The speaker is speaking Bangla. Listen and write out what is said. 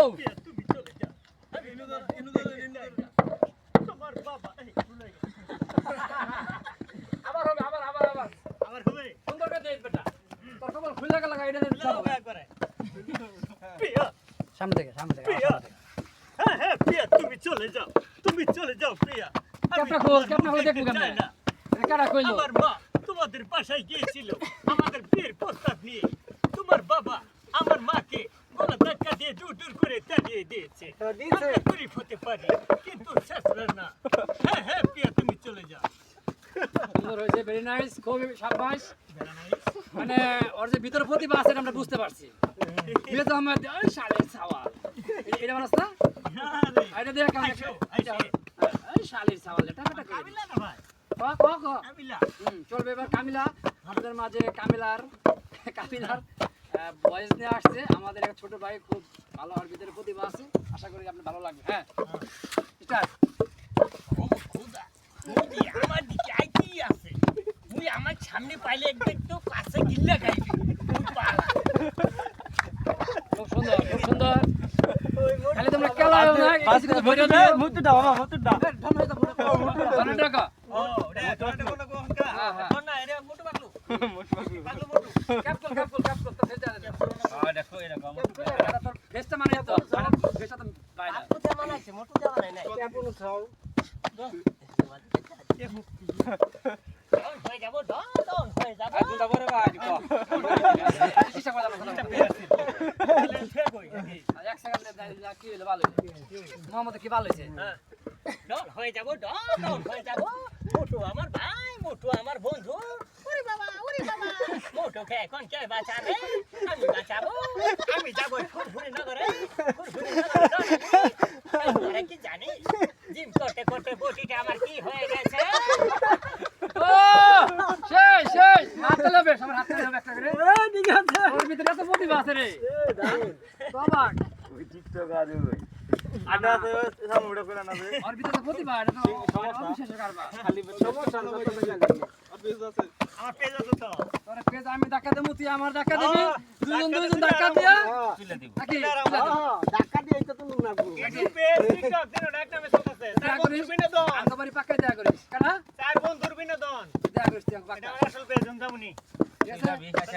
তুমি চলে যাও আমি তোমার বাবা আবার হবে আবার হবে সুন্দর করে দেখ বেটা তোর কপাল খুলে গেল এটা একবারে প্রিয়া সামনে থেকে প্রিয়া হ্যাঁ প্রিয়া তুমি চলে যাও প্রিয়া ক্যাপটা খোল দেখবো কেমনে কারা কইলো আমার মা তোমাদের বাসায় গিয়েছিল আমাদের বিয়ের প্রস্তাব নিয়ে তোমার বাবা আমার মাকে গলা ধাক্কা দিয়ে দূর করে তাড়িয়ে দিয়েছে আমরা গরিব হতে পারি কিন্তু শেষরা না হ্যাঁ প্রিয়া তুমি চলে যাও সুন্দর হয়েছে ভেরি নাইস খুব সাবাস মানে ওর যে ভিতরে প্রতিভা আছে আমরা বুঝতে পারছি বিয়ে তো আমার ওই শালের ছাওয়া এটা মানুষ না এটা দিয়ে কেমন ওই শালের ছাওয়া এটা বেটা করে কামিলা না ভাই কামিলা চলবে এবার কামিলা আমাদের মাঝে কামিলার ভয়েস নিয়ে আসছে আমাদের এক ছোট ভাই খুব ভালো আর ভিতরে প্রতিভা আছে আশা করি আপনার ভালো লাগবে হ্যাঁ স্টার্ট ও খোদা মুই আমার দিকে আইতি আছে মুই আমার সামনে পাইলে একদম তো কাছে গিল্লা গাইবি খুব সুন্দর খালি তোমরা কেলাও না কিছু কিছু ভরে দাও মুতুটা বাবা মুতুটা ধরে টাকা ও রে তোরটা কোন কোনকা কোন না এরে মোটু পাগলু ক্যাপসুল তো সেটা দেখো এরকম তোর ফেসটা মানে তো ফেসটা তো বাইরে আপু যেমন আছে মোটু যেমন নাই ক্যাপসুল খাও হয়ে যাব দন হয়ে যাব দুটা বড় ভাই চেষ্টা করলাম এক সেকেন্ড কি হলো ভালো মোহাম্মদ কি ভালো হয়েছে ডন হয়ে যাব ডন হয়ে যাব মোটু আমার ভাই মোটু আমার বন্ধু ওরে বাবা মোটু কে কোন কে বাঁচাবে আমি বাঁচাবো আমি যাব ফুরফুরি নগরে আরে কি জানি জিম করতে বটিটা আমার কি হয়ে গেছে ও শেষ হাতে লবে সবার হাতে লবে একটা করে ঠিক আছে ওর ভিতরে এত প্রতিভা আছে রে বাবা ওই টিকটক আরে ওই আডা তো সামুড়া করে না রে ওর ভিতরে প্রতিভা এটা তো অবিশ্বাস্য কারবার খালি সমস্যা না কত জানি আর পেজ আছে আমার পেজ আছে তো তোর পেজ আমি ধাক্কা দেবো তুই আমার ধাক্কা দিবি দুজন ধাক্কা দিয়া তুলে দিব নাকি ধাক্কা দিয়ে এটা তো না ইউটিউব পেজ টিকটক দিন একটা মেসেজ আছে চার বন্ধুর বিনোদন আঙ্গবাড়ি পাক্কা দেয়া করিস কারা চার বন্ধুর বিনোদন দেয়া করিস তুই এটা পাক্কা আমার আসল পেজ জানতামনি ঠিক আছে এটা বিকাশ